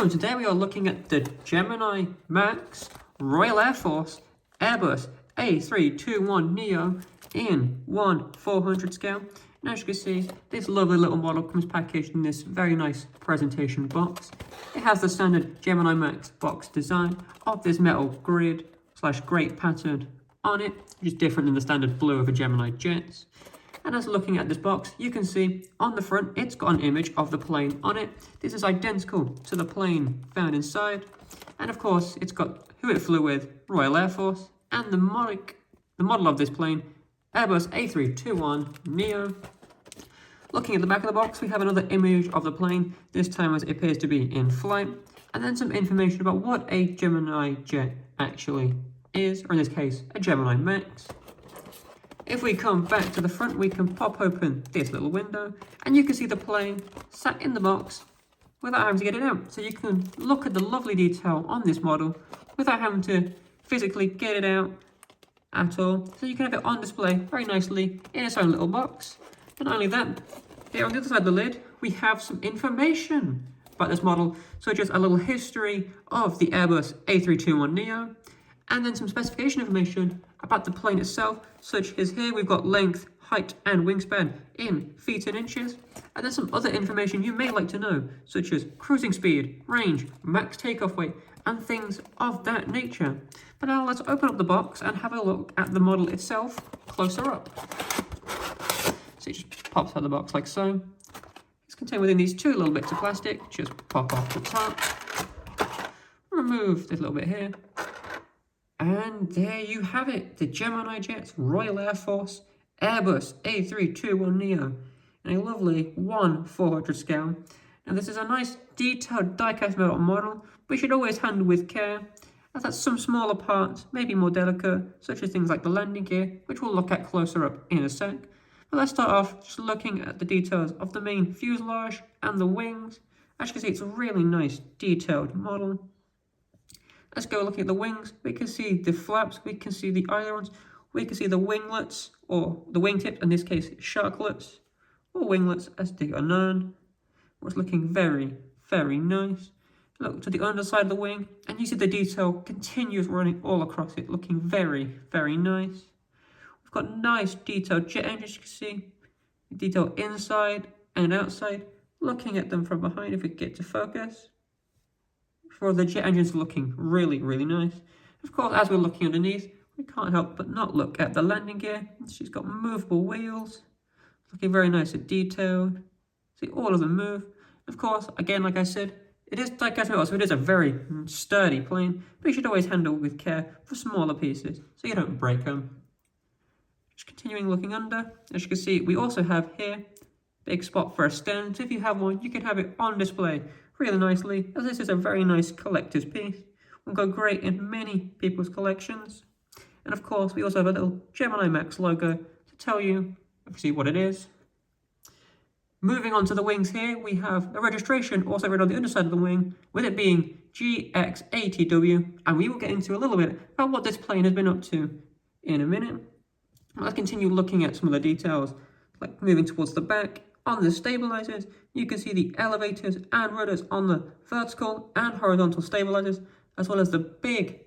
Hello, and today we are looking at the Gemini Max Royal Air Force Airbus A321neo in 1/400 scale. And as you can see, this lovely little model comes packaged in this very nice presentation box. It has the standard Gemini Max box design of this metal grid / grate pattern on it, which is different than the standard blue of a Gemini jets. And as looking at this box, you can see on the front, it's got an image of the plane on it. This is identical to the plane found inside. And of course, it's got who it flew with, Royal Air Force, and the model of this plane, Airbus A321neo. Looking at the back of the box, we have another image of the plane, this time as it appears to be in flight. And then some information about what a Gemini jet actually is, or in this case, a Gemini Max. If we come back to the front, we can pop open this little window and you can see the plane sat in the box without having to get it out. So you can look at the lovely detail on this model without having to physically get it out at all. So you can have it on display very nicely in its own little box. And not only that, here on the other side of the lid, we have some information about this model, such as a little history of the Airbus A321neo, and then some specification information about the plane itself, such as here we've got length, height and wingspan in feet and inches, and then some other information you may like to know, such as cruising speed, range, max takeoff weight, and things of that nature. But now let's open up the box and have a look at the model itself closer up. So it just pops out of the box like so. It's contained within these two little bits of plastic. Just pop off the top, remove this little bit here, and there you have it, the Gemini Jets Royal Air Force Airbus A321neo in a lovely 1/400 scale. Now this is a nice detailed die-cast metal model, but you should always handle with care, as that's some smaller parts, maybe more delicate, such as things like the landing gear, which we'll look at closer up in a sec. But let's start off just looking at the details of the main fuselage and the wings. As you can see, it's a really nice detailed model. Let's go looking at the wings. We can see the flaps, we can see the ailerons, we can see the winglets, or the wingtips, in this case sharklets, or winglets as they are known. It's looking very, very nice. Look to the underside of the wing, and you see the detail continues running all across it, looking very, very nice. We've got nice detailed jet engines, you can see, detail inside and outside. Looking at them from behind, if we get to focus. For the jet engines looking really, really nice. Of course, as we're looking underneath, we can't help but not look at the landing gear. She's got movable wheels, looking very nice and detailed. See, all of them move. Of course, again, like I said, it is die-cast metal, so it is a very sturdy plane, but you should always handle with care for smaller pieces, so you don't break them. Just continuing looking under, as you can see, we also have here big spot for a stand. So if you have one, you can have it on display really nicely, as this is a very nice collector's piece. Will go great in many people's collections. And of course, we also have a little Gemini Max logo to tell you, obviously, what it is. Moving on to the wings here, we have the registration also written on the underside of the wing, with it being G-XATW, and we will get into a little bit about what this plane has been up to in a minute. Let's continue looking at some of the details, like moving towards the back. On the stabilizers, you can see the elevators and rudders on the vertical and horizontal stabilizers, as well as the big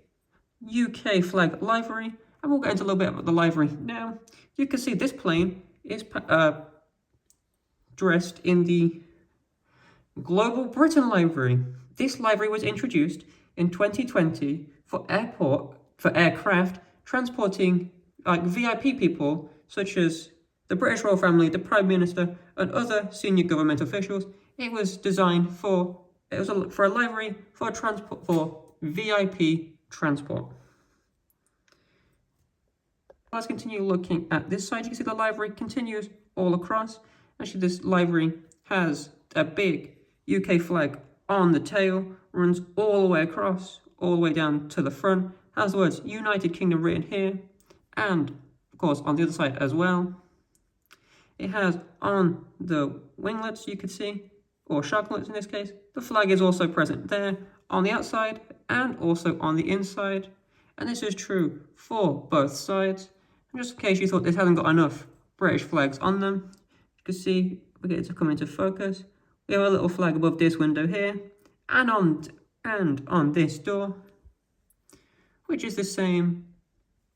UK flag livery. And we'll get into a little bit about the livery now. You can see this plane is dressed in the Global Britain livery. This livery was introduced in 2020 for aircraft transporting VIP people, such as the British royal family, the Prime Minister, and other senior government officials. It was designed for a livery for VIP transport. Let's continue looking at this side. You can see the livery continues all across. Actually, this livery has a big UK flag on the tail, runs all the way across, all the way down to the front, has the words United Kingdom written here, and of course on the other side as well. It has on the winglets, you could see, or sharklets in this case, the flag is also present there on the outside and also on the inside. And this is true for both sides. And just in case you thought this hasn't got enough British flags on them, you can see, we get it to come into focus. We have a little flag above this window here, and on this door, which is the same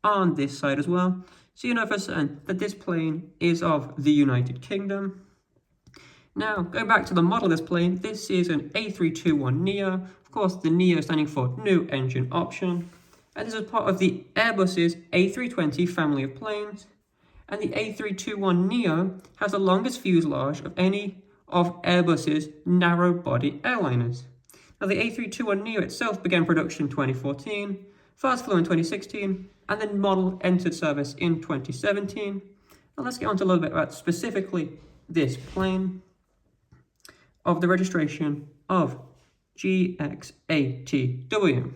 on this side as well. So you know for certain that this plane is of the United Kingdom. Now, going back to the model of this plane, this is an A321neo. Of course, the neo standing for new engine option. And this is part of the Airbus's A320 family of planes. And the A321neo has the longest fuselage of any of Airbus's narrow-body airliners. Now, the A321neo itself began production in 2014, first flew in 2016, and the model entered service in 2017. Now, let's get on to a little bit about specifically this plane of the registration of G-XATW.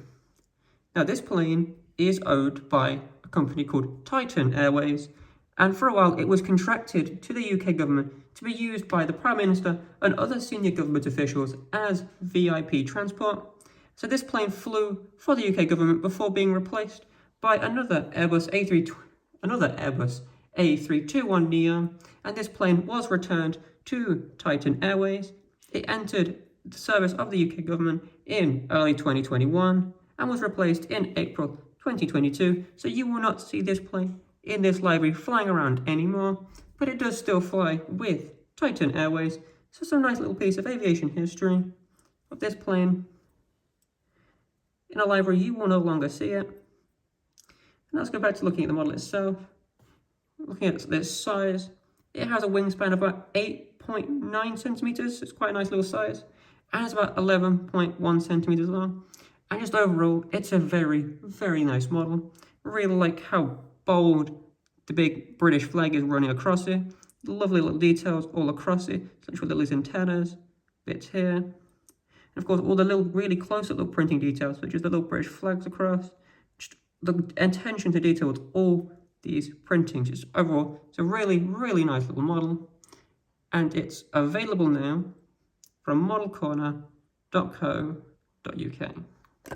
Now, this plane is owned by a company called Titan Airways, and for a while it was contracted to the UK government to be used by the Prime Minister and other senior government officials as VIP transport. So this plane flew for the UK government before being replaced by another Airbus A321neo, and this plane was returned to Titan Airways. It entered the service of the UK government in early 2021 and was replaced in April 2022. So you will not see this plane in this library flying around anymore, but it does still fly with Titan Airways. So some nice little piece of aviation history of this plane. In a library, you will no longer see it. And let's go back to looking at the model itself. Looking at this size, it has a wingspan of about 8.9 centimeters. It's quite a nice little size. And it's about 11.1 centimeters long. And just overall, it's a very, very nice model. Really like how bold the big British flag is running across it. Lovely little details all across it, such as little antennas, bits here. And of course, all the little really close-up little printing details, such as the little British flags across. Just the attention to detail with all these printings. Just overall, it's a really, really nice little model. And it's available now from modelcorner.co.uk.